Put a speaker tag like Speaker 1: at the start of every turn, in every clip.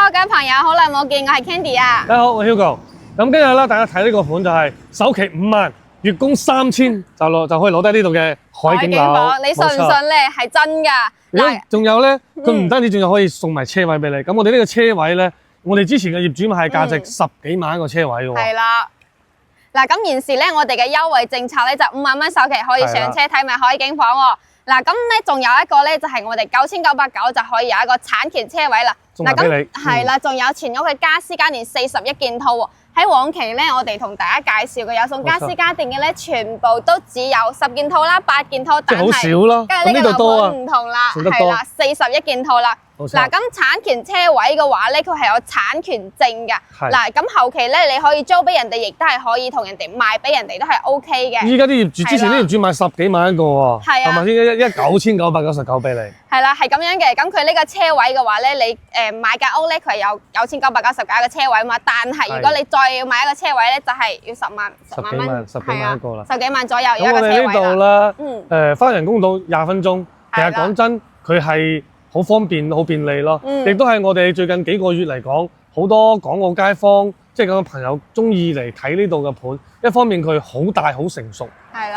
Speaker 1: Hello， 各位朋友，好耐冇見，我係 Candy 啊。
Speaker 2: 大家好，我係 Hugo。咁今日咧，大家睇呢個盤就係首期5萬，月供3000就可以攞低呢度嘅海景樓。
Speaker 1: 你信唔信咧？係真㗎。
Speaker 2: 嗱，仲有咧，佢唔單止仲有可以送埋車位俾你。咁我哋呢個車位咧，我哋之前嘅業主係價值10幾萬一個車位嘅喎。
Speaker 1: 係啦。嗱，咁現時咧，我哋嘅優惠政策咧就5萬蚊首期可以上車睇埋海景房喎。嗱，咁咧仲有一個咧就係我哋9990就可以有一個產權車位啦。
Speaker 2: 嗱，咁
Speaker 1: 係啦，仲有全屋嘅家私家電41件套喎。喺往期咧，我哋同大家介紹嘅有送家私家電嘅咧，全部都只有10件套啦、8件套，但係
Speaker 2: 好少咯。
Speaker 1: 跟住呢個樓盤唔同啦，係啦，41件套啦。嗱，咁產權車位嘅話咧，佢係有產權證㗎。嗱，咁後期咧，你可以租俾人哋，亦都係可以同人哋賣俾人哋，都係 OK 嘅。
Speaker 2: 依家啲業主之前啲業主買10幾萬一個喎，
Speaker 1: 係
Speaker 2: 咪先一9999俾你。
Speaker 1: 係啦，係咁樣嘅。咁佢呢個車位嘅話咧，你買間屋咧，佢係有9999個車位嘛。但係如果你再要買一個車位咧，就係要10萬蚊，
Speaker 2: 十幾萬一個啦，
Speaker 1: 10幾萬左右有一個車位啦。
Speaker 2: 咁我哋呢度啦，返人工島20分鐘，其實講真，佢係好方便、好便利咯。亦都係我哋最近幾個月嚟講，好多港澳街坊即係咁嘅朋友中意嚟睇呢度嘅盤。一方面佢好大、好成熟，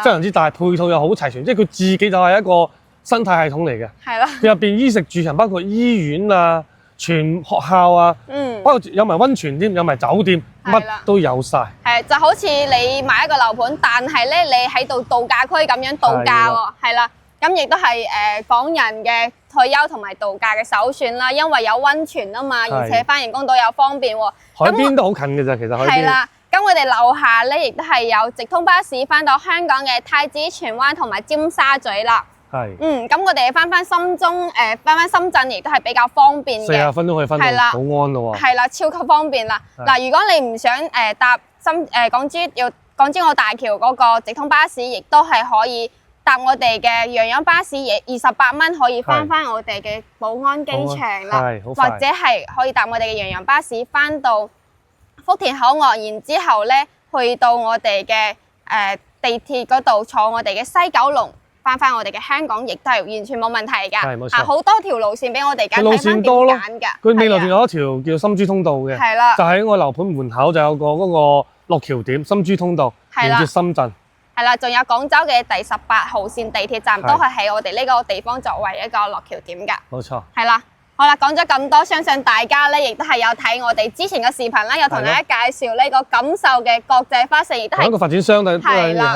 Speaker 2: 非常之大，配套又好齊全，即係佢自己就係一個生態系統嚟嘅。係啦，佢入邊衣食住行，包括醫院啊、全學校啊，包括有埋溫泉添，有埋酒店，乜都有晒。係
Speaker 1: 就好似你買一個樓盤，但係咧你喺度度假區咁樣度假喎，係啦。咁亦都係港人嘅退休同埋度假嘅首選啦，因為有溫泉啊嘛，而且返人工島又方便喎。
Speaker 2: 海邊都好近嘅咋，其實海邊。
Speaker 1: 係啦，咁我哋樓下咧亦都係有直通巴士返到香港嘅太子、荃灣同埋尖沙咀啦。
Speaker 2: 係。
Speaker 1: 咁我哋返深圳亦都係比較方便嘅。
Speaker 2: 40分鐘可以返到寶安咯喎。
Speaker 1: 係啦，超級方便啦。嗱，如果你唔想搭港珠澳大橋嗰個直通巴士，亦都係可以搭我哋嘅洋洋巴士，28蚊可以返我哋嘅寶安機場啦，或者係可以搭我哋嘅洋洋巴士返到福田口岸，然之後咧去到我哋嘅地鐵嗰度坐我哋嘅西九龍返我哋嘅香港，亦都係完全冇問題㗎。係冇錯，好多條路線俾我哋揀，
Speaker 2: 路線多咯。佢未來仲有一條叫深珠通道嘅，
Speaker 1: 係啦，
Speaker 2: 就喺我樓盤門口就有個嗰個落橋點深珠通道，連接深圳。
Speaker 1: 係啦，仲有廣州嘅第18號線地鐵站都係喺我哋呢個地方作為一個落橋點㗎。
Speaker 2: 冇錯。係
Speaker 1: 啦，好啦，講咗咁多，相信大家咧亦都係有睇我哋之前嘅視頻啦，有同大家介紹呢個錦繡嘅國際花市，亦都係
Speaker 2: 一個發展商係啦，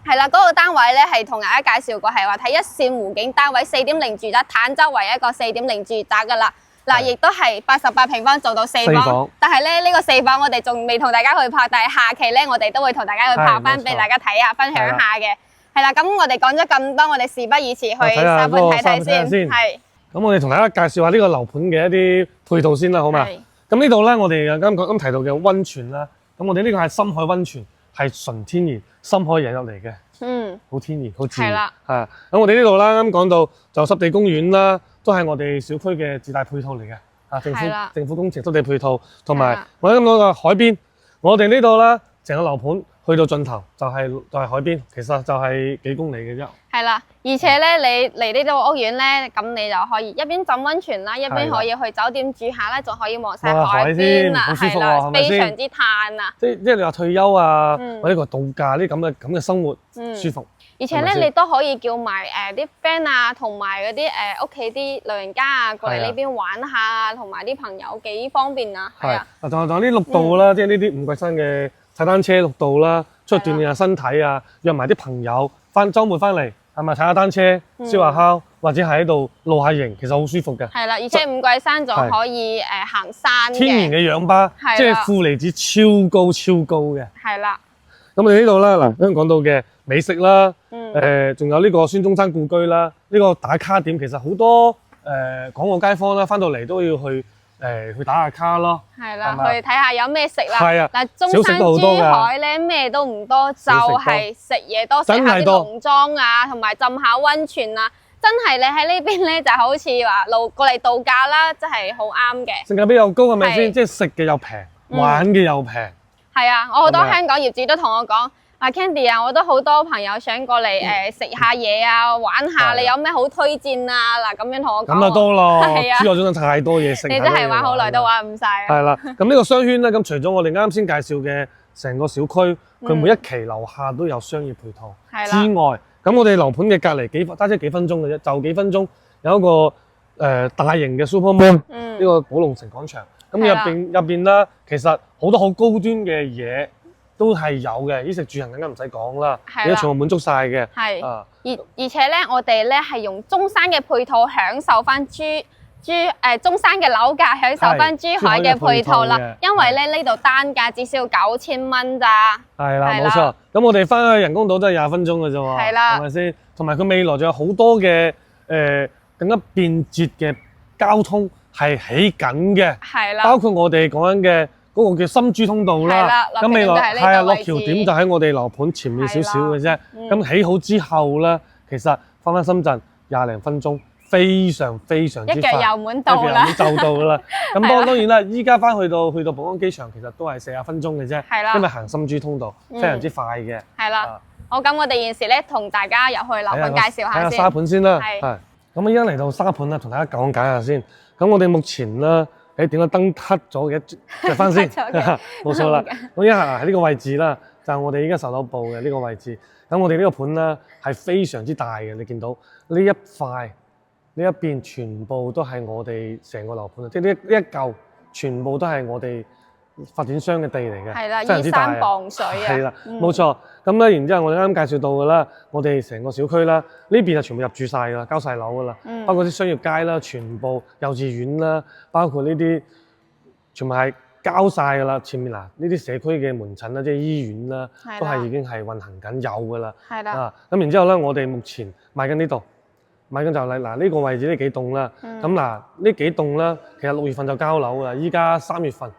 Speaker 1: 係啦，嗰個單位咧係同大家介紹過，係話睇一線湖景單位4.0住宅，坦洲為一個4.0住宅㗎啦。嗱，亦都係88平方做到4房，但係咧呢個4房我哋仲未同大家去拍，但係下期咧我哋都會同大家去拍翻俾大家睇下，分享下嘅。係啦，咁我哋講咗咁多，我哋事不宜遲，去沙盤睇睇先。係。咁
Speaker 2: 我哋同大家介紹下呢個樓盤嘅一啲配套先啦，好嘛？咁呢度咧，我哋啱提到嘅溫泉啦，咁我哋呢個係深海溫泉，係純天然深海引入嚟嘅，好天然，好自然。係啦。咁我哋呢度啦，啱講到就濕地公園啦。都係我哋小區嘅自帶配套嚟嘅，政府工程、土地配套，同埋我啱講嘅海邊，我哋呢度啦，成個樓盤去到盡頭就係海邊，其實就係幾公里嘅啫。係啦，
Speaker 1: 而且咧，你嚟呢度屋苑咧，咁你就可以一邊浸溫泉啦，一邊可以去酒店住下咧，仲可以望晒海邊啦，
Speaker 2: 好舒服喎，係咪先？
Speaker 1: 非常之嘆啊！
Speaker 2: 即係你話退休啊，或者個度假呢咁嘅生活舒服。
Speaker 1: 而且咧，你都可以叫埋啲 friend 啊，同埋嗰啲屋企啲老人家啊，過嚟呢邊玩下啊，同埋啲朋友幾方便啊。係啊，
Speaker 2: 仲有啲綠道啦，即係呢啲五桂山嘅踩單車綠道啦，出去鍛鍊下身體啊，約埋啲朋友週末翻嚟，係咪踩下單車、燒下烤，或者係喺度露下營，其實好舒服嘅。
Speaker 1: 係啦，而且五桂山仲可以行山嘅。
Speaker 2: 天然嘅氧吧，即係負離子超高嘅。係啦。咁我哋呢度啦，嗱，啱講到嘅美食啦，仲有呢個孫中山故居啦，呢個打卡點其實好多港澳街坊啦，翻到嚟都要去打下卡咯。係啦，去睇下有咩食啦。係啊，嗱，中山珠海咧咩都唔多，就係食嘢多，食下啲農莊啊，同埋浸下溫泉啊，真係你喺呢邊咧就好似話過嚟度假啦，真係好啱嘅。性價比又高係咪先？即係食嘅又平，玩嘅又平。係啊，我好多香港業主都同我講，
Speaker 1: Candy 啊，我都好多朋友想過嚟食下嘢啊，玩下，你有咩好推薦啊？嗱，咁樣同我講。
Speaker 2: 咁就多咯，
Speaker 1: 係啊，
Speaker 2: 珠海中心太多嘢食。
Speaker 1: 你真係玩好耐都玩唔晒。
Speaker 2: 係啦，咁呢個商圈咧，咁除咗我哋啱先介紹嘅成個小區，佢每一期樓下都有商業配套之外，咁我哋樓盤嘅隔離揸車幾分鐘嘅啫，就幾分鐘有一個大型嘅 Super Mall，呢個寶龍城廣場。咁入邊啦，其實好多好高端嘅嘢都係有嘅，衣食住行更加唔使講啦，而家全部滿足晒嘅。
Speaker 1: 係而且咧，我哋咧係用中山嘅配套享受翻中山嘅樓價，享受翻珠海嘅配套啦。因為咧呢度單價只需要9000蚊咋。係啦，冇錯。咁我哋翻去人工島都係20分鐘嘅啫喎。係啦，係咪先？同埋佢未來仲有好多嘅更加便捷嘅交通係起緊嘅。係啦，包括我哋講緊嘅嗰個叫深珠通道啦。咁未來係啊，落橋點就喺我哋樓盤前面少少嘅啫。咁起好之後咧，其實翻深圳20零分鐘。非常之快，一腳油門到啦，就到啦。咁當然啦，依家翻去到寶安機場，其實都係40分鐘嘅啫。係啦，因為行深珠通道非常之快嘅。係啦。好，咁我哋現時咧同大家入去樓盤介紹下先。睇下沙盤先啦。係。咁依家嚟到沙盤啦，同大家講解下先。咁我哋目前啦，點解燈黑咗嘅？着翻先。冇錯啦。咁依家喺呢個位置啦，就係我哋依家售樓部嘅呢個位置。咁我哋呢個盤啦係非常之大嘅，你見到呢一塊。呢一邊全部都係我哋成個樓盤，即係呢一嚿全部都係我哋發展商嘅地嚟嘅，係啦，依山傍水啊，係啦，冇錯。咁咧，然之後我哋啱啱介紹到嘅啦，我哋成個小區啦，呢邊係全部入住晒㗎啦，交晒樓㗎啦，包括啲商業街啦，全部幼稚園啦，包括呢啲全部係交晒㗎啦。前面嗱，呢啲社區嘅門診啦，即係醫院啦，都係已經係運行緊有㗎啦，係啦。啊，咁然之後咧，我哋目前賣緊呢度。買緊就係嗱呢個位置呢幾棟啦，咁嗱呢幾棟啦，其實6月份就交樓啦，依家3月份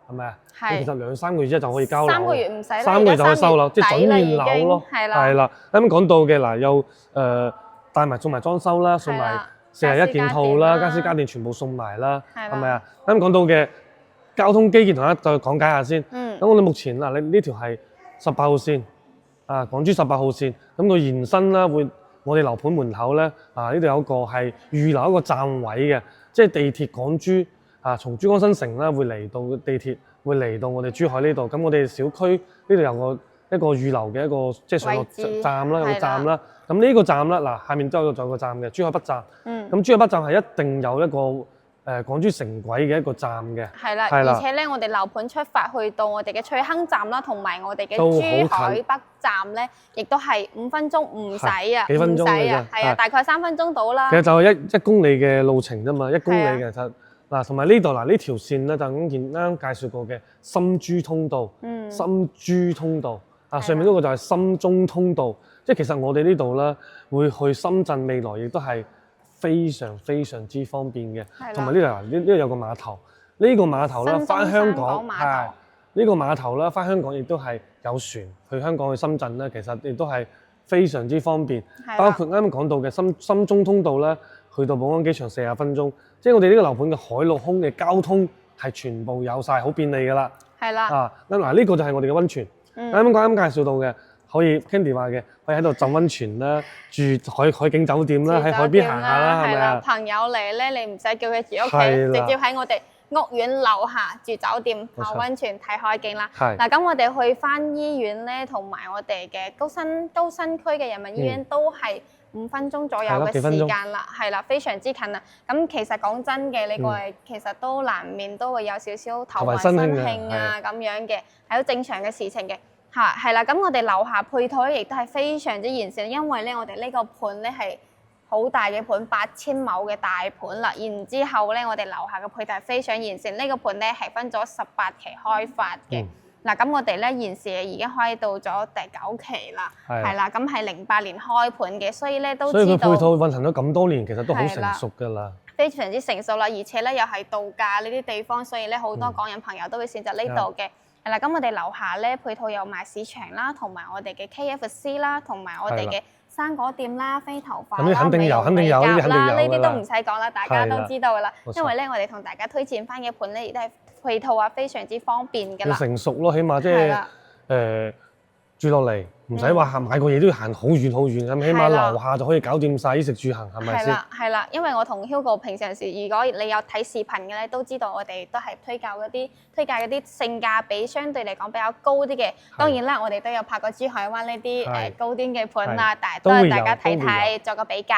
Speaker 1: 係咪啊？係。其實2、3個月之後就可以交樓。3個月唔使啦，3個月就可以收樓，即係準現樓咯。係啦。係啦。啱啱講到嘅嗱，又帶埋送埋裝修啦，送埋41件套啦，家私家電全部送埋啦，係咪啊？啱啱講到嘅交通基建，同大家再講解下先。咁我哋目前嗱，你呢條係18號線啊，港珠18號線，咁佢延伸啦會。我哋樓盤門口咧，呢度有一個係預留一個站位嘅，即係地鐵港珠從珠江新城啦會嚟到地鐵，會嚟到我哋珠海呢度。咁我哋小區呢度有一個預留嘅一個即係上落站啦，有個站啦。咁呢個站啦，下面都有個站嘅珠海北站。咁珠海北站係一定有一個港珠城軌嘅一個站嘅。係啦，而且咧，我哋樓盤出發去到我哋嘅翠亨站啦，同埋我哋嘅珠海北站咧，亦都係5分鐘唔使啊，幾分鐘嘅啫，係啊，大概3分鐘到啦。其實就係一公里嘅路程啫嘛，1公里其實嗱，同埋呢度嗱呢條線咧就啱啱介紹過嘅深珠通道，深珠通道上面嗰個就係深中通道，即係其實我哋呢度咧會去深圳，未來亦都係非常之方便嘅，同埋呢度有個碼頭，呢個碼頭咧翻香港係呢個碼頭啦，翻香港亦都係有船去香港去深圳咧，其實亦都係非常之方便。包括啱啱講到嘅深中通道咧，去到寶安機場40分鐘，即係我哋呢個樓盤嘅海陸空嘅交通係全部有晒，好便利㗎啦。係啦。嗱呢個就係我哋嘅溫泉，啱啱介紹到嘅。可以 Candy 話嘅，可以喺度浸溫泉啦，住海景酒店啦，喺海邊行下啦，係咪啊？朋友嚟咧，你唔使叫佢住屋企，直接喺我哋屋苑樓下住酒店泡溫泉睇海景啦。嗱，咁我哋去翻醫院咧，同埋我哋嘅高新區嘅人民醫院都係5分鐘左右嘅時間啦，係啦，非常之近啦。咁其實講真嘅，你過嚟其實都難免都會有少少頭暈身㷫啊咁樣嘅，係好正常嘅事情嘅。係啦，咁我哋樓下配套咧亦都係非常之完善，因為咧我哋呢個盤咧係好大嘅盤，8000畝嘅大盤啦。然之後咧，我哋樓下嘅配套係非常完善，呢個盤咧係分咗18期開發嘅。嗱，咁我哋咧現時已經開到咗第9期啦，係啦，咁係08年開盤嘅，所以咧都知道。所以佢配套運行咗咁多年，其實都好成熟㗎啦。非常之成熟啦，而且咧又係度假呢啲地方，所以咧好多港人朋友都會選擇呢度嘅。係啦，咁我哋樓下咧配套有賣市場啦，同埋我哋嘅 KFC 啦，同埋我哋嘅生果店啦、飛頭飯啦、美容美甲啦，呢啲都唔使講啦，大家都知道噶啦。因為咧，我哋同大家推薦翻嘅盤咧，亦都係配套啊，非常之方便噶啦。成熟咯，起碼即係
Speaker 2: 住落嚟，唔使話買個嘢都要行好遠好遠咁，起碼樓下就可以搞掂晒衣食住行，係咪先？
Speaker 1: 係啦，因為我同 Hugo 平常時，如果你有睇視頻嘅咧，都知道我哋都係推介嗰啲性價比相對嚟講比較高啲嘅。當然啦，我哋都有拍過珠海灣呢啲高端嘅盤啦，但係都係大家睇睇，作個比較，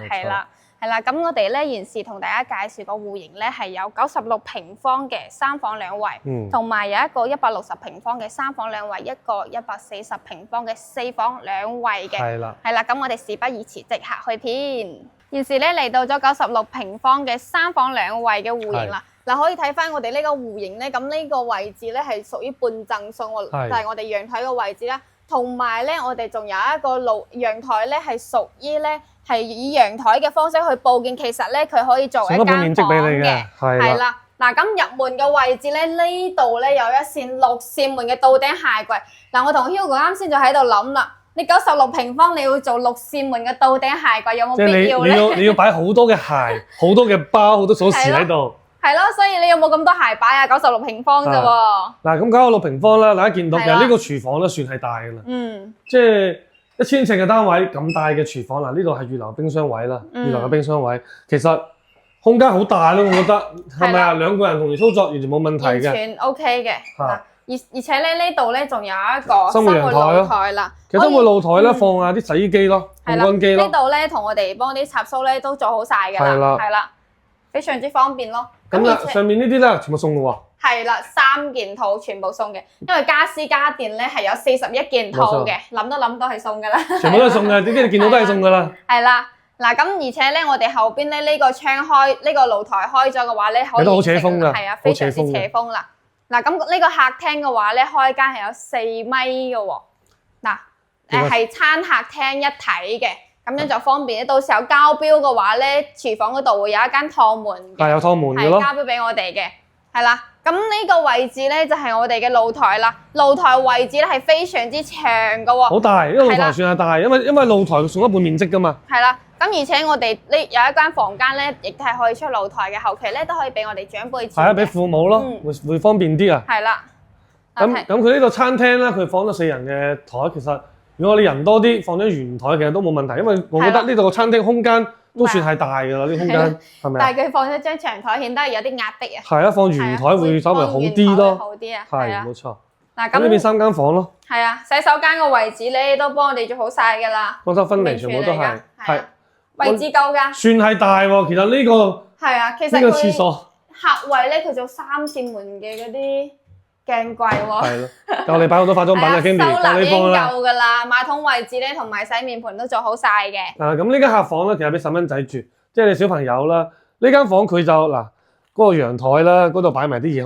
Speaker 1: 係啦。係啦，咁我哋咧現時同大家介紹個戶型咧係有96平方嘅3房2衛，同埋有一個160平方嘅3房2衛，一個140平方嘅4房2衛嘅。係啦，咁我哋事不宜遲，即刻去片。現時咧嚟到咗96平方嘅3房2衛嘅戶型啦。嗱，可以睇翻我哋呢個戶型咧，咁呢個位置咧係屬於半贈送喎，就係我哋陽台嘅位置啦。同埋咧，我哋仲有一個陽台咧係屬於咧。係以陽台嘅方式去佈建，其實咧佢可以做一間房嘅，係啦。嗱，咁入門嘅位置咧，呢度咧有一扇6扇門嘅到頂鞋櫃。嗱，我同 Hugo 啱先就喺度諗啦，你96平方你要做6扇門嘅到頂鞋櫃，有冇必要咧？
Speaker 2: 你要擺好多嘅鞋、好多嘅包、好多鎖匙喺度。
Speaker 1: 係咯，所以你有冇咁多鞋擺啊？96平方啫喎。嗱，
Speaker 2: 咁96平方啦，大家見到其實呢個廚房咧算係大㗎啦。即係。1000尺嘅單位咁大嘅廚房嗱，呢度係預留冰箱位啦，預留嘅冰箱位，其實空間好大咯，我覺得係咪啊？2個人同時操作完全冇問題嘅，
Speaker 1: 完全 OK 嘅。而且咧呢度咧仲有一個生活露台啦。
Speaker 2: 其實生活露台咧放下啲洗衣機咯、烘乾機咯。
Speaker 1: 呢度咧同我哋幫啲插蘇咧都做好晒㗎啦，係啦，非常之方便咯。
Speaker 2: 咁上面呢啲咧全部送嘅喎。係
Speaker 1: 啦，3件套全部送嘅，因為家私家電咧係有41件套嘅，諗都諗到係送㗎啦。
Speaker 2: 全部都係送嘅，點解你見到都係送㗎啦？
Speaker 1: 係啦，嗱咁而且咧，我哋後邊咧呢個窗開，呢個露台開咗嘅話咧，可以
Speaker 2: 都好扯風㗎，
Speaker 1: 係啊，非常之扯風啦。嗱咁呢個客廳嘅話咧，開間係有4米嘅喎，嗱係餐客廳一體嘅，咁樣就方便。到時候交標嘅話咧，廚房嗰度會有一間趟門嘅，
Speaker 2: 有趟門嘅咯，
Speaker 1: 係交標俾我哋嘅，係啦。咁呢個位置咧就係我哋嘅露台啦，露台位置咧係非常之長嘅喎，
Speaker 2: 好大，呢個露台算係大，因為露台送一半面積㗎嘛。係啦，
Speaker 1: 咁而且我哋呢有一間房間咧，亦都係可以出露台嘅，後期咧都可以俾我哋長輩。
Speaker 2: 係啊，俾父母咯，會方便啲啊。
Speaker 1: 係啦。
Speaker 2: 咁佢呢個餐廳咧，佢放咗4人嘅台，其實如果你人多啲，放咗圓台其實都冇問題，因為我覺得呢度個餐廳空間都算係大㗎啦，呢個空間係咪啊？
Speaker 1: 但係佢放咗張長台，顯得有啲壓迫啊。
Speaker 2: 係啊，放圓台會稍微好啲咯。
Speaker 1: 好啲啊，
Speaker 2: 係冇錯。
Speaker 1: 嗱咁
Speaker 2: 呢邊3間房咯。
Speaker 1: 係啊，洗手間個位置咧都幫我哋做好晒㗎啦。
Speaker 2: 裝修分離全部都係。係。
Speaker 1: 位置夠㗎。算
Speaker 2: 係大喎，其實呢個。係
Speaker 1: 啊，其實呢個廁所。客位咧，佢做3扇門嘅嗰啲鏡櫃喎。係咯。夠你擺好多化妝品啦，Candy，夠你放啦。夠㗎啦，馬桶位置咧同埋洗面盆都做好晒嘅。
Speaker 2: 咁呢間客房咧，其實俾細蚊仔住。即係你小朋友啦，呢間房佢就嗱嗰個陽台啦，嗰度擺埋啲嘢，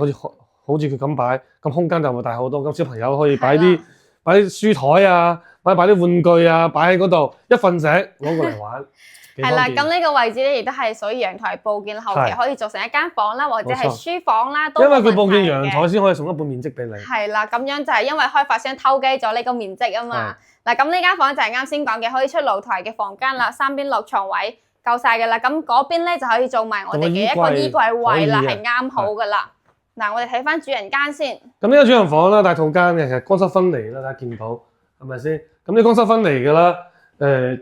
Speaker 2: 好似佢咁擺，咁空間就會大好多。咁小朋友可以擺啲書台啊，擺啲玩具啊，擺喺嗰度，一瞓醒攞過嚟玩。
Speaker 1: 係啦，咁呢個位置咧亦都係屬於陽台佈建，後期可以做成一間房啦，或者係書房啦，都冇問題嘅。因為佢佈建陽台先可以送一半面積俾你。係啦，咁樣就係因為開發商偷雞咗呢個面積啊嘛。嗱，咁呢間房就係啱先講嘅可以出露台嘅房間啦，3邊落床位。夠晒㗎啦，咁嗰邊咧就可以做埋我哋嘅一個衣櫃位啦，係啱好㗎啦。嗱，我哋睇翻主人間先。
Speaker 2: 咁呢個主人房啦，大套間嘅，其實乾濕分離啦，大家見到係咪先？咁呢乾濕分離㗎啦，呢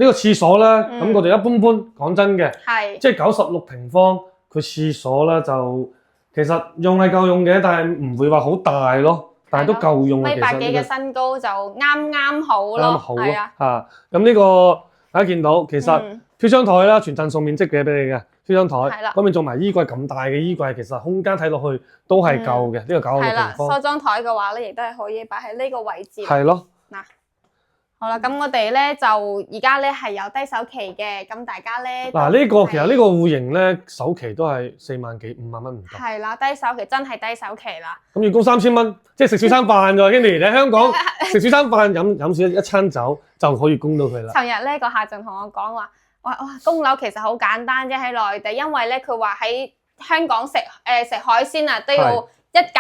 Speaker 2: 個廁所啦，咁我哋一般般，講真嘅，即係96平方，佢廁所啦就其實用係夠用嘅，但係唔會話好大咯，但係都夠用嘅。
Speaker 1: 米80幾嘅身高就啱好咯，
Speaker 2: 啱好咯，嚇。咁呢個大家見到其實。挑張台啦，全贈送面積嘅俾你嘅挑張台，嗰邊做埋衣櫃咁大嘅衣櫃，其實空間睇落去都係夠嘅，呢個96平方。
Speaker 1: 梳妝台嘅話咧，亦都係可以擺喺呢個位置。
Speaker 2: 係咯。
Speaker 1: 嗱，好啦，咁我哋咧就而家咧係有低首期嘅，咁大家咧
Speaker 2: 嗱呢個其實呢個戶型咧首期都係4萬幾5萬蚊唔夠。
Speaker 1: 係啦，低首期真係低首期啦。
Speaker 2: 咁月供3000蚊，即係食少餐飯咋，Candy？你喺香港食少餐飯飲少一餐酒就可以供到佢啦。
Speaker 1: 尋日咧個客仲同我講話。哇！供樓其實好簡單啫，喺內地，因為咧佢話喺香港食海鮮啊，都要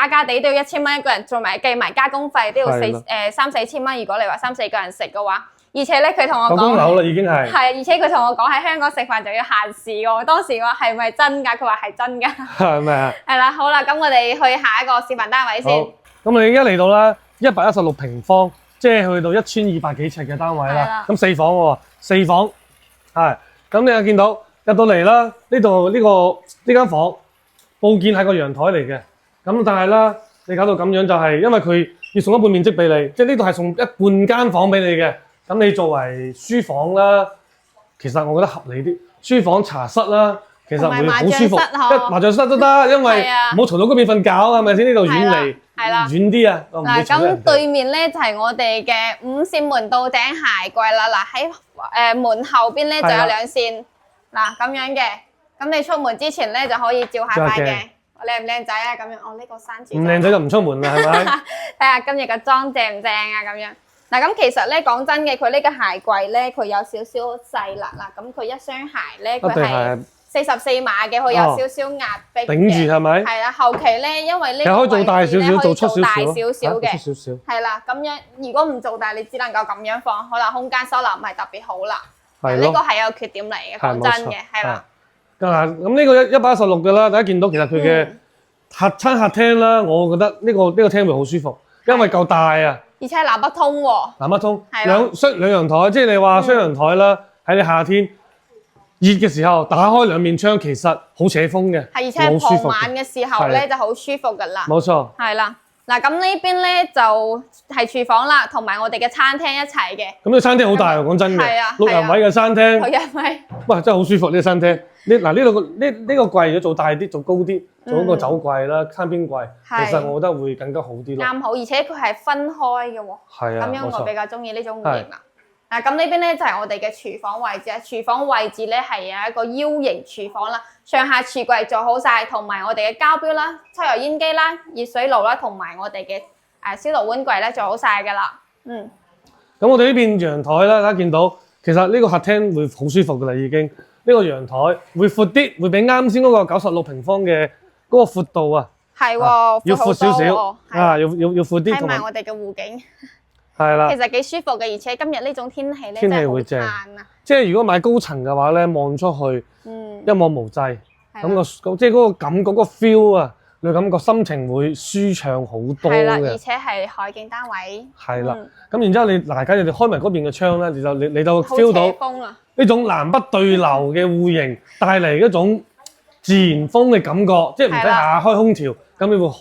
Speaker 1: 假地都要1000蚊一個人，做埋計埋加工費都要3-4千蚊。如果你話3-4個人食嘅話，而且咧佢同我講
Speaker 2: 供樓啦已經係
Speaker 1: 而且佢同我講喺香港食飯就要限時喎。當時我話係咪真㗎？佢話係真㗎。
Speaker 2: 係咪啊？
Speaker 1: 係啦，好啦，咁我哋去下一個示範單位先。
Speaker 2: 咁我哋而家嚟到啦，116平方。即係去到1200幾尺嘅單位啦。咁4房喎，4房係。咁你又見到入到嚟啦，呢度呢間房佈建係個陽台嚟嘅。咁但係啦，你搞到咁樣就係因為佢要送一半面積俾你，即係呢度係送一半間房俾你嘅。咁你作為書房啦，其實我覺得合理啲。書房茶室啦，其實會好舒服，麻將室都得，因為唔好嘈到嗰邊瞓覺，係咪先？呢度遠離，遠啲啊。
Speaker 1: 嗱，咁對面咧就係我哋嘅5扇門到頂鞋櫃啦。嗱，喺門後邊咧就有2扇，嗱咁樣嘅。咁你出門之前咧就可以照下塊鏡，靚唔靚仔啊？咁樣，哦呢個山字唔
Speaker 2: 靚仔就唔出門啦，係咪？
Speaker 1: 睇下今日嘅妝正唔正啊？咁樣。嗱，咁其實咧講真嘅，佢呢個鞋櫃咧，佢有少少細啦。嗱，咁佢一雙鞋咧，佢係44碼嘅，佢有少少壓迫嘅。頂住係咪？係啦，後期咧，因為呢個位置咧可以做大少少嘅。係啦，咁樣如果唔做大，你只能夠咁樣放，可能空間收納唔係特別好啦。係呢個係一個缺點嚟嘅，講真嘅，係啦。嗱，咁呢個116嘅啦，大家見到其實佢嘅客廳啦，我覺得呢個廳會好舒服，因為夠大啊。而且係南北通喎，南北通兩陽台，即係你話雙陽台啦，喺你夏天熱嘅時候打開2面窗，其實好扯風嘅，係而且傍晚嘅時候咧就好舒服㗎啦。冇錯，係啦。嗱咁呢邊咧就係廚房啦，同埋我哋嘅餐廳一齊嘅。咁呢個餐廳好大喎，講真嘅，6人位嘅餐廳。6人位。哇，真係好舒服呢個餐廳。呢個櫃要做大啲，做高啲，做一個酒櫃啦、餐邊櫃。其實我覺得會更加好啲咯。啱好，而且佢係分開嘅喎。係啊，咁樣我比較中意呢種戶型啦。嗱，咁呢邊咧就係我哋嘅廚房位置啊。廚房位置咧係有一個 U 型廚房啦，上下廚櫃做好晒，同埋我哋嘅膠錶啦、抽油煙機啦、熱水爐啦，同埋我哋嘅燒爐碗櫃咧做好晒㗎啦。咁我哋呢邊陽台啦，大家見到其實呢個客廳會好舒服㗎啦，已經。呢個陽台會闊啲，會比啱先嗰個96平方嘅嗰個闊度啊，係喎，要闊少少啊，要闊啲。睇埋我哋嘅湖景，係啦，其實幾舒服嘅，而且今日呢種天氣咧真係好讚啊！即係如果買高層嘅話咧，望出去，一望無際，咁即係嗰個感覺，嗰個 feel 啊，你感覺心情會舒暢好多嘅。係啦，而且係海景單位。係啦，咁然之後假如你開埋嗰邊嘅窗咧，你就 feel 到呢種南北對流嘅戶型帶嚟一種自然風嘅感覺，即係唔使下開空調，咁你會好。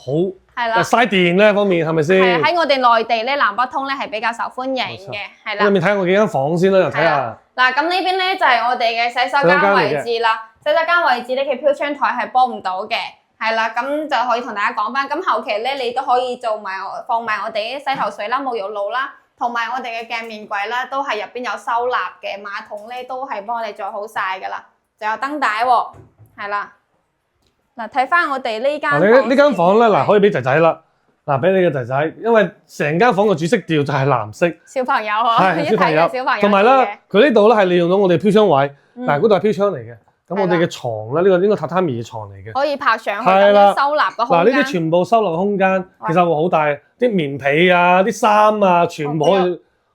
Speaker 1: 係啦，嘥電呢方面係咪先？係喺我哋內地咧，南北通咧係比較受歡迎嘅，係啦。咁你睇我幾間房先啦，又睇下。嗱，咁呢邊咧就係我哋嘅洗手間位置啦。洗手間位置咧，佢飄窗台係幫唔到嘅，係啦。咁就可以同大家講翻。咁後期咧，你都可以放埋我哋啲洗頭水啦、沐浴露啦，同埋我哋嘅鏡面櫃啦，都係入邊有收納嘅。馬桶咧都係幫我哋做好晒噶啦，仲有燈帶喎，係啦。嗱，睇翻我哋呢間房，呢間房咧，嗱可以俾仔仔啦，嗱俾你嘅仔仔，因為成間房嘅主色調就係藍色。小朋友嗬，係小朋友，同埋咧，佢呢度咧係利用到我哋飄窗位，但係嗰度係飄窗嚟嘅。咁我哋嘅床咧，呢個應該榻榻米嘅床嚟嘅，可以拍上去咁樣收納個空間。嗱，呢啲全部收納嘅空間，其實會好大，啲棉被啊、啲衫啊，全部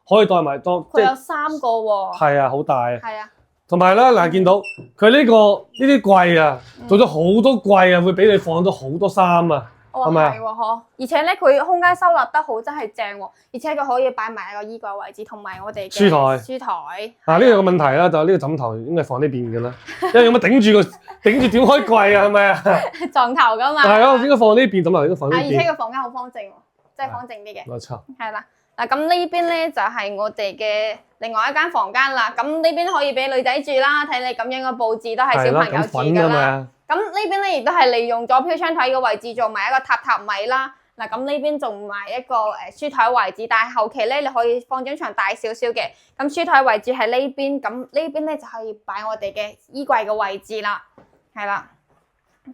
Speaker 1: 可以袋埋當。佢有3個喎。係啊，好大。係啊。同埋咧，嗱見到佢呢啲櫃啊，做咗好多櫃啊，會俾你放咗好多衫啊，係咪啊？係喎，嗬！而且咧，佢空間收納得好，真係正喎！而且佢可以擺埋一個衣櫃位置，同埋我哋嘅書台。嗱，呢個問題啦，就係呢個枕頭應該放呢邊嘅啦，因為有冇頂住點開櫃啊？係咪啊？撞頭㗎嘛。係啊，應該放呢邊，枕頭應該放呢邊。而且個房間好方正喎，即係方正啲嘅。冇錯。係啦。嗱，咁呢邊咧就係我哋嘅另外一間房間啦。咁呢邊可以俾女仔住啦，睇你咁樣嘅佈置都係小朋友住㗎啦。咁呢邊咧亦都係利用咗飄窗台嘅位置做埋一個榻米啦。嗱，咁呢邊仲埋一個書台位置，但係後期咧你可以放張床大少少嘅。咁書台位置喺呢邊，咁呢邊咧就可以擺我哋嘅衣櫃嘅位置啦。係啦。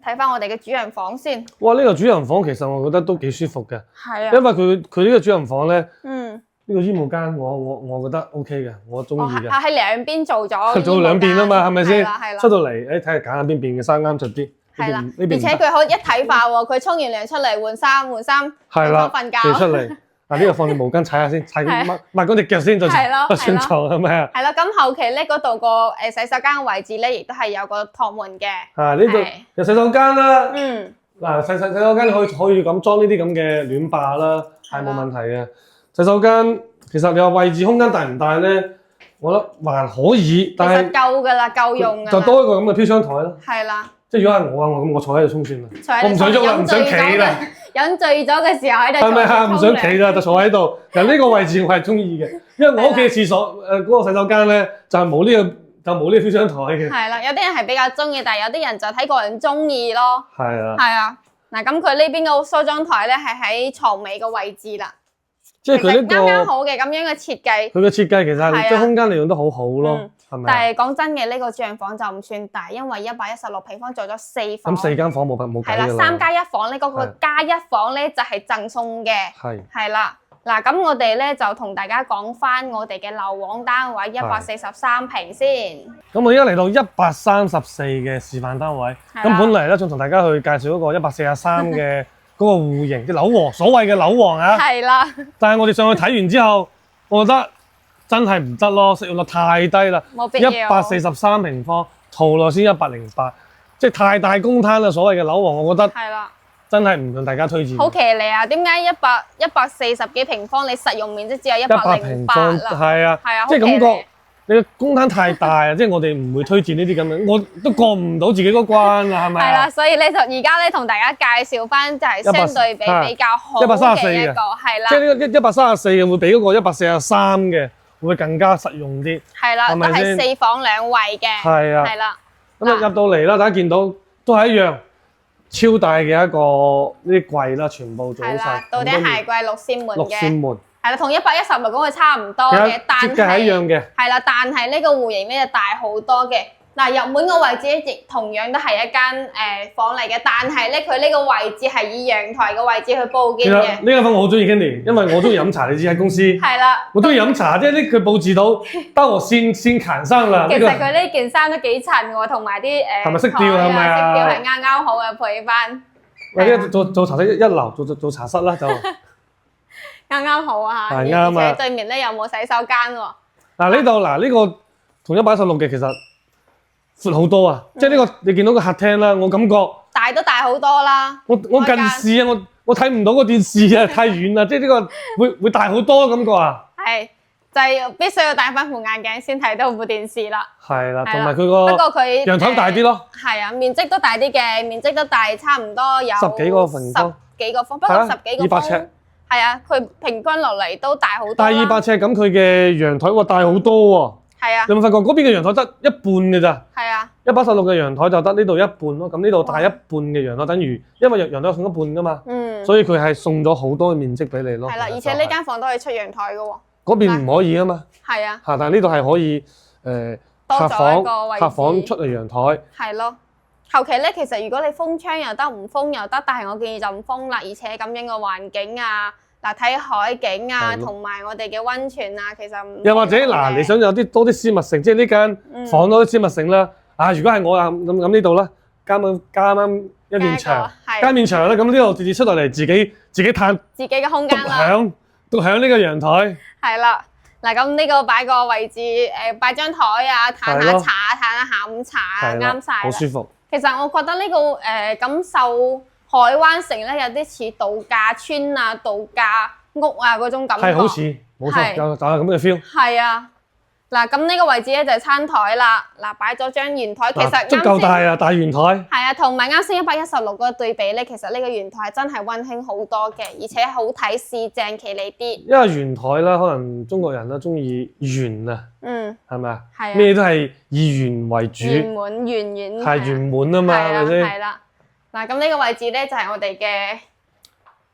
Speaker 1: 睇翻我哋嘅主人房先。哇！呢個主人房其實我覺得都幾舒服嘅。係啊。因為佢呢個主人房咧，呢個衣帽間我覺得 OK 嘅，我中意嘅。喺兩邊做咗。做兩邊啊嘛，係咪先？係啦。出到嚟，睇下揀下邊邊嘅衫啱着啲。係啦。而且佢可以一體化喎，佢沖完涼出嚟換衫，係啦，瞓覺。出嚟。嗱，呢個放條毛巾踩下先，抹乾隻腳先，再上床係咪啊？係啦，咁後期咧嗰度個洗手間嘅位置咧，亦都係有個趟門嘅。啊，呢度有洗手間啦。嗱，洗手間你可以咁裝呢啲咁嘅暖霸啦，係冇問題嘅。洗手間
Speaker 2: 其實你話位置空間大唔大咧？我覺得還可以，但係
Speaker 1: 其實夠㗎啦，夠用㗎。
Speaker 2: 就多一個咁嘅飄窗台咯。
Speaker 1: 係啦。
Speaker 2: 即係如果係我啊，我坐喺度沖算啦。我唔想喐啦，唔想企啦。
Speaker 1: 飲醉咗嘅時候喺度。
Speaker 2: 係咪啊？唔想企啦，就坐喺度。其實呢個位置我係中意嘅，因為我屋企嘅廁所嗰個洗手間咧就係冇呢個飄窗台嘅。係
Speaker 1: 啦，有啲人係比較中意，但係有啲人就睇個人中意咯。
Speaker 2: 係啦。
Speaker 1: 係啊，嗱咁佢呢邊個梳妝台咧係喺床尾個位置啦。
Speaker 2: 即係佢呢個
Speaker 1: 啱啱好嘅咁樣嘅設計。
Speaker 2: 佢嘅設計其實係將空間利用得好好咯，係咪？
Speaker 1: 但係講真嘅，呢個帳房就唔算大，因為116平方做咗4房。
Speaker 2: 咁4間房冇計㗎啦。
Speaker 1: 係啦，3+1房咧，嗰個加一房咧就係贈送嘅。係啦，嗱咁我哋咧就同大家講翻我哋嘅漏網單位143平先。
Speaker 2: 咁我而家嚟到134嘅示範單位，咁本嚟咧仲同大家去介紹嗰個143嘅。嗰個戶型即係樓王，所謂嘅樓王啊，
Speaker 1: 係啦。但
Speaker 2: 係我哋上去睇完之後，我覺得真係唔得咯，實用率太低啦。
Speaker 1: 冇必要。
Speaker 2: 143平方，圖內先108，即係太大公攤啦。所謂嘅樓王，我覺得係啦，真係唔向大家推薦。
Speaker 1: 好騎呢啊！點解140幾平方，你實用面積只有108
Speaker 2: 平方啦？係啊，
Speaker 1: 係啊，
Speaker 2: 即係感覺你個公攤太大啊！即係我哋唔會推薦呢啲咁樣，我都過唔到自己嗰關啦，係咪？係啦，
Speaker 1: 所以咧就而家咧同大家介紹翻就係相對比較好嘅一個，係啦。
Speaker 2: 即係呢個134嘅會比嗰個143嘅會更加實用啲。係啦，都係4房2衛嘅。係啊，係啦。咁入到嚟啦，大家見到都係一樣超大嘅一個呢啲櫃啦，全部做好晒。到底鞋櫃6扇門嘅。6扇門。係啦，同116嗰個差唔多嘅，但係係一樣嘅。係啦，但係呢個戶型咧就大好多嘅。嗱，入門個位置亦同樣都係一間房嚟嘅，但係咧佢呢個位置係以陽台嘅位置去佈建嘅。呢間房我好中意 Kenny， 因為我中意飲茶，你知喺公司。係啦。我中意飲茶，即係呢佢佈置到得我先砍生啦。其實佢呢件衫都幾襯喎，同埋啲係咪色調係咪啊？色調係啱啱好嘅配翻。或者做茶室一樓，做茶室啦就。啱啱好啊嚇，而且對面咧又冇洗手間喎。嗱呢度呢個同116嘅其實闊好多啊，即係呢個你見到個客廳啦，我感覺大都大好多啦。我近視啊，我睇唔到個電視啊，太遠啦，即係呢個會大好多感覺啊。係，就係必須要戴翻副眼鏡先睇到部電視啦。係啦，同埋佢個不過佢陽台大啲咯。係啊，面積都大啲嘅，面積都大，差唔多有10幾個平方，10幾個方，不過10幾個方。200尺。係啊，佢平均落嚟都大好多。大200尺，咁佢嘅陽台喎大好多喎。係啊。有冇發覺嗰邊嘅陽台得一半嘅咋？係啊。116嘅陽台就得呢度一半咯，咁呢度大一半嘅陽台，等於因為陽台送一半噶嘛。嗯。所以佢係送咗好多嘅面積俾你咯。係啦，而且呢間房都可以出陽台嘅喎。嗰邊唔可以啊嘛。係啊。嚇！但係呢度係可以客房出嚟陽台。係咯。後期咧，其實如果你封窗又得，唔封又得，但係我建議就唔封啦。而且咁樣嘅環境啊，嗱睇海景啊，同埋我哋嘅溫泉啊，其實唔又或者嗱，你想有多啲私密性，即係呢間房多啲私密性啦。啊，如果係我啊咁呢度啦，加啱一面牆，加面牆啦，咁呢度直接出落嚟自己嘆自己嘅空間啦，獨享呢個陽台。係啦，嗱咁呢個擺個位置，擺張台啊，嘆下茶，嘆下下午茶，啱晒，好舒服。其實我覺得呢個感受海灣城咧有啲似度假村啊、度假屋啊嗰種感覺。係好似，冇錯，有咁嘅 feel。係啊，嗱咁呢個位置咧就係餐台啦，嗱擺咗張圓台，其實足夠大啊，大圓台。係啊，同埋啱先116嗰個對比咧，其實呢個圓台真係溫馨好多嘅，而且好睇市正企理啲。因為圓台啦，可能中國人啦中意圓啊。嗯，係咪啊？係咩都係以圓為主，圓滿圓係圓滿啊嘛，係咪先？係啦，嗱咁呢個位置咧就係我哋嘅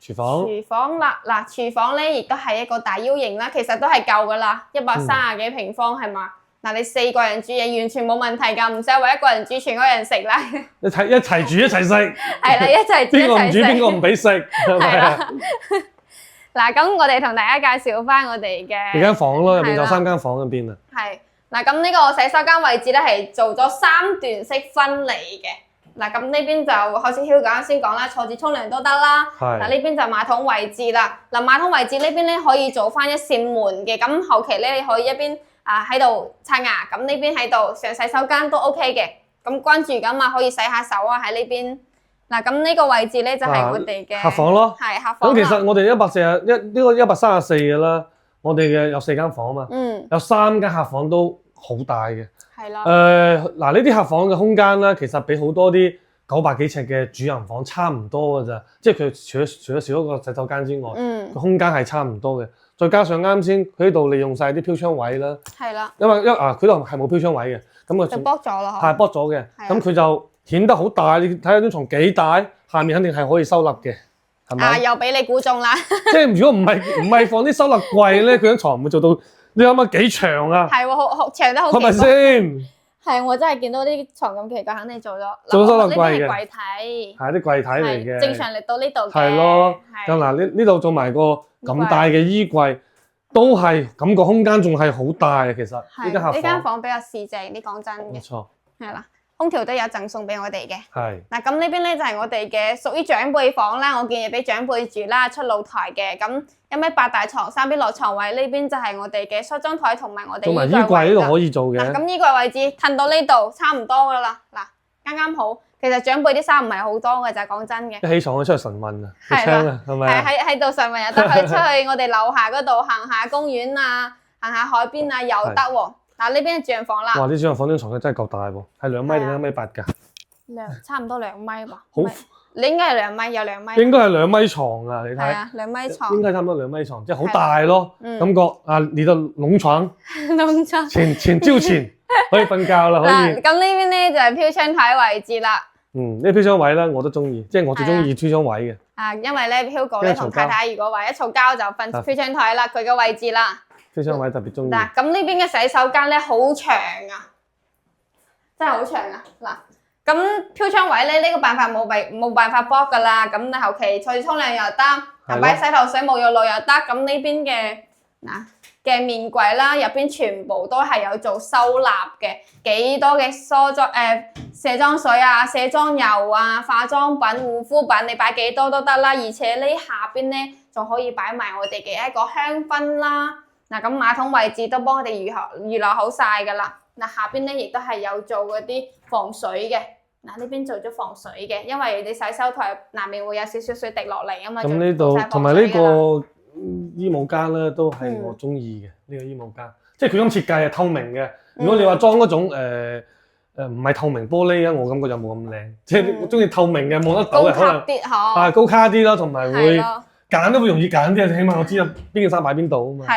Speaker 2: 廚房。廚房啦，嗱廚房咧亦都係一個大 U 型啦，其實都係夠噶啦，130幾平方係嘛？嗱你4個人煮嘢完全冇問題㗎，唔使為一個人煮，全個人食啦。一齊煮一齊食。係啦，一齊煮一齊食。邊個唔煮邊個唔俾食，係咪啊？嗱，咁我哋同大家介紹翻我哋嘅幾間房咯，入邊有3間房入邊啊。係，嗱咁呢個洗手間位置咧係做咗3段式分離嘅。嗱咁呢邊就好似 Hugo 啱先講啦，坐住沖涼都得啦。係。嗱呢邊就馬桶位置啦。嗱馬桶位置呢邊咧可以做翻一扇門嘅，咁後期咧你可以一邊喺度刷牙，咁呢邊喺度上洗手間都 OK 嘅。咁關注咁啊，可以洗下手啊喺呢邊。嗱咁呢個位置咧就係我哋嘅客房咯，係客房。咁其實我哋134嘅啦，我哋嘅有4間房啊嘛，有3間客房都好大嘅。
Speaker 1: 係啦。
Speaker 2: 嗱呢啲客房嘅空間咧，其實比好多啲900幾尺嘅主人房差唔多㗎咋，即係佢除咗少咗個洗手間之外，個空間係差唔多嘅。再加上啱先佢呢度利用晒啲飄窗位啦，係啦，因為佢度係冇飄窗位嘅，咁
Speaker 1: 就剝咗啦，
Speaker 2: 係剝咗嘅，咁佢就顯得好大。你睇下張床幾大，下面肯定係可以收納嘅，係咪？
Speaker 1: 又俾你估中啦！
Speaker 2: 即係如果唔係放啲收納櫃咧，佢張床唔會做到。你諗下幾長啊？
Speaker 1: 係喎，好長得好。
Speaker 2: 係咪先？
Speaker 1: 係，我真係見到啲床咁奇怪，肯定做咗
Speaker 2: 收納櫃嘅。
Speaker 1: 呢啲係櫃體，
Speaker 2: 係啲櫃體嚟嘅。
Speaker 1: 正常嚟到呢度嘅。
Speaker 2: 係咯，咁嗱呢度做埋個咁大嘅衣櫃，都係感覺空間仲係好大嘅。其實呢間
Speaker 1: 房比較市正啲，講真嘅。
Speaker 2: 冇錯。係
Speaker 1: 啦，空調都有贈送俾我哋嘅。
Speaker 2: 係。嗱
Speaker 1: 咁呢邊咧就係我哋嘅屬於長輩房啦，我建議俾長輩住啦，出露台嘅。咁1m8大床，3邊落床位，呢邊就係我哋嘅梳妝台同埋我哋衣櫃
Speaker 2: 呢度可以做嘅。
Speaker 1: 咁衣櫃位置褪到呢度差唔多噶啦，嗱啱好。其實長輩啲衫唔係好多嘅，就係講真嘅。
Speaker 2: 一起床可以出去晨運啊，係咪？
Speaker 1: 喺度晨運又得，去出去我哋樓下嗰度行下公園啊，行下海邊啊，又得喎。嗱呢邊係主人房啦。哇！
Speaker 2: 啲主人房張床真係夠大喎，係2米定1m8㗎？
Speaker 1: 差唔多2米喎。
Speaker 2: 好。
Speaker 1: 你應該係2米，有2米。
Speaker 2: 應該係2米床啊！你睇。係
Speaker 1: 啊，2米床。
Speaker 2: 應該差唔多2米床，即係好大咯。感覺啊，你個龍床。
Speaker 1: 龍床。
Speaker 2: 前朝前可以瞓覺啦，可以。
Speaker 1: 咁呢邊咧就係飄窗台位置啦。
Speaker 2: 呢飄窗位咧我都中意，即係我最中意飄窗位嘅。
Speaker 1: 因為咧 Hugo 咧同太太如果話一嘈交就瞓飄窗台啦，佢嘅位置啦。
Speaker 2: 飄窗位特別中意。
Speaker 1: 嗱，咁呢邊嘅洗手間咧好長啊，真係好長啊！嗱。咁飄窗位咧，呢個辦法冇辦法剝噶啦。咁你後期再沖涼又得，擺洗頭水沐浴露又得。咁呢邊嘅面櫃啦，入邊全部都係有做收納嘅，幾多嘅卸妝水啊、卸妝油啊、化妝品、護膚品，你擺幾多都得啦。而且呢下邊咧仲可以擺埋我哋嘅一個香薰啦。嗱，咁馬桶位置都幫我哋預留好晒噶啦。嗱，下邊咧亦都係有做嗰啲防水嘅。嗱，呢邊做咗防水嘅，因為你洗手台難免會有少少水滴落嚟啊嘛。咁
Speaker 2: 呢度同埋呢個衣帽間咧，都係我中意嘅呢個衣帽間，即係佢咁設計係透明嘅。如果你話裝嗰種唔係透明玻璃啊，我感覺就冇咁靚。即係我中意透明嘅，望得到嘅可能係高卡啲啦，同埋會揀都會容易揀啲，起碼我知道邊件衫擺邊度啊嘛。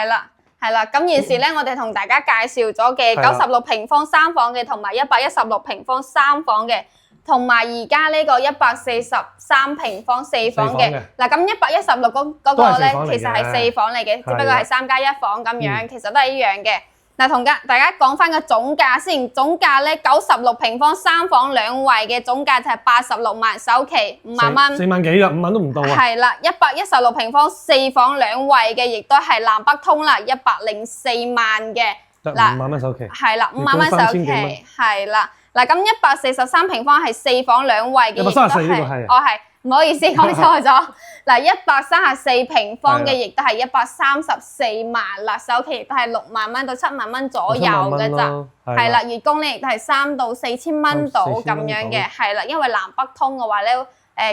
Speaker 1: 係啦，咁現時咧，我哋同大家介紹咗嘅96平方3房嘅，同埋116平方3房嘅，同埋而家呢個143平方4房嘅。嗱，咁116嗰個咧，其實係4房嚟嘅，只不過係3+1房咁樣，其實都係一樣嘅。嗱，同大家講翻個總價先，總價咧96平方3房2衛嘅總價就係86萬，首期5萬蚊
Speaker 2: ，4萬幾啦，5萬都唔到啊。
Speaker 1: 係啦，116平方4房2衛嘅，亦都係南北通啦，104萬嘅，
Speaker 2: 得5萬蚊首期。
Speaker 1: 係啦，5萬蚊首期，係啦。嗱，咁143平方係4房2衛嘅，亦都係，唔好意思講錯咗。嗱，134平方嘅亦都係134萬啦，首期亦都係6萬蚊到7萬蚊左右嘅咋，係啦，月供咧亦都係3到4千蚊到咁樣嘅，係啦，因為南北通嘅話咧，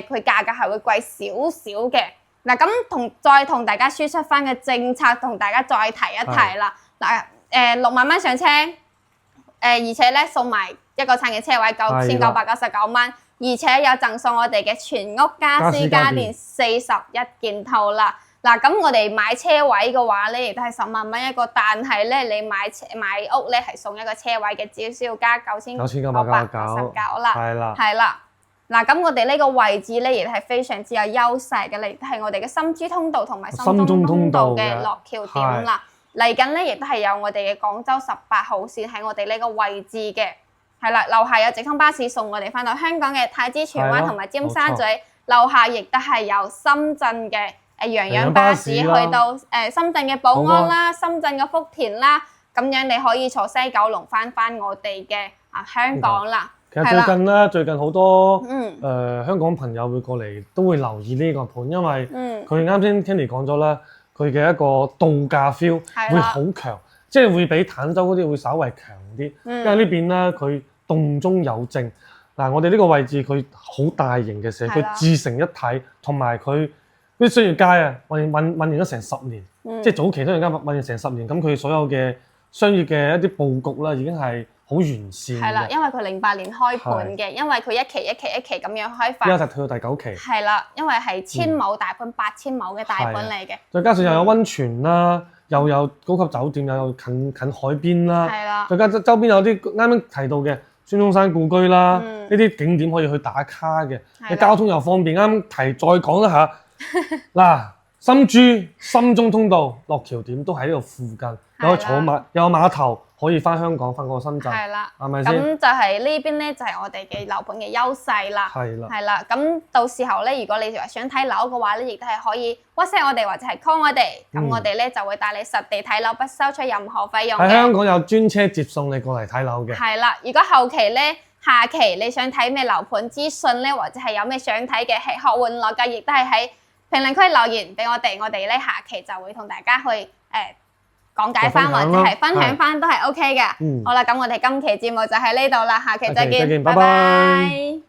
Speaker 1: 佢價格係會貴少少嘅。嗱，咁再同大家輸出翻嘅政策，同大家再提一提啦。嗱，6萬蚊上車，而且咧送埋一個撐嘅車位9999蚊。而且有贈送我哋嘅全屋家私家電41件套啦。嗱，咁我哋買車位嘅話咧，亦都係10萬蚊一個，但係咧你買屋咧係送一個車位嘅，只需要加9999啦。係啦。嗱，咁我哋呢個位置咧亦係非常之有優勢嘅，亦都係我哋嘅深珠通道同埋深中通道嘅落橋點啦。嚟緊咧亦都係有我哋嘅廣州18號線喺我哋呢個位置嘅。係啦，樓下有直通巴士送我哋翻到香港嘅太子荃灣同埋尖沙咀，樓下亦都係有深圳嘅洋洋巴士去到深圳嘅寶安啦、深圳嘅福田啦，咁樣你可以坐西九龍翻我哋嘅香港啦。
Speaker 2: 其實最近好多香港朋友會過嚟，都會留意呢個盤，因為佢啱先 Kenny 講咗啦，佢嘅一個度假 feel 會好強。即係會比坦洲嗰啲會稍微強啲，因為呢邊咧佢動中有靜。嗱，我哋呢個位置佢好大型嘅社區，自成一體，同埋佢啲商業街啊，運營咗成10年，即係早期都有間運營成10年，咁佢所有嘅商業嘅一啲佈局啦，已經係好完善嘅。
Speaker 1: 係啦，因為佢08年開盤嘅，因為佢一期一期一期咁樣開發。
Speaker 2: 而家就去到第9期。
Speaker 1: 係啦，因為係1000畝大盤、8000畝嘅大盤嚟嘅。
Speaker 2: 再加上又有溫泉啦，又有高級酒店，又有近海邊啦。
Speaker 1: 係啦。
Speaker 2: 再加周邊有啲啱啱提到嘅孫中山故居啦，呢啲景點可以去打卡嘅，交通又方便。啱提再講一下嗱。深珠、深中通道、落橋點都喺呢度附近，有坐馬，有碼頭可以翻香港，翻過深圳，
Speaker 1: 係啦，
Speaker 2: 係咪先？
Speaker 1: 咁就係呢邊咧，就係我哋嘅樓盤嘅優勢啦。
Speaker 2: 係啦，
Speaker 1: 係啦，咁到時候咧，如果你想睇樓嘅話咧，亦都係可以 WhatsApp 我哋或者係 call 我哋，咁我哋咧就會帶你實地睇樓，不收取任何費用嘅。喺
Speaker 2: 香港有專車接送你過嚟睇樓嘅。
Speaker 1: 係啦，如果後期咧，下期你想睇咩樓盤資訊咧，或者係有咩想睇嘅吃喝玩樂嘅，亦都係喺評論區留言俾我哋咧下期就會同大家去講解翻或者係分享翻都係 OK 嘅。好啦，咁我哋今期節目就喺呢度啦，下期再見，拜拜。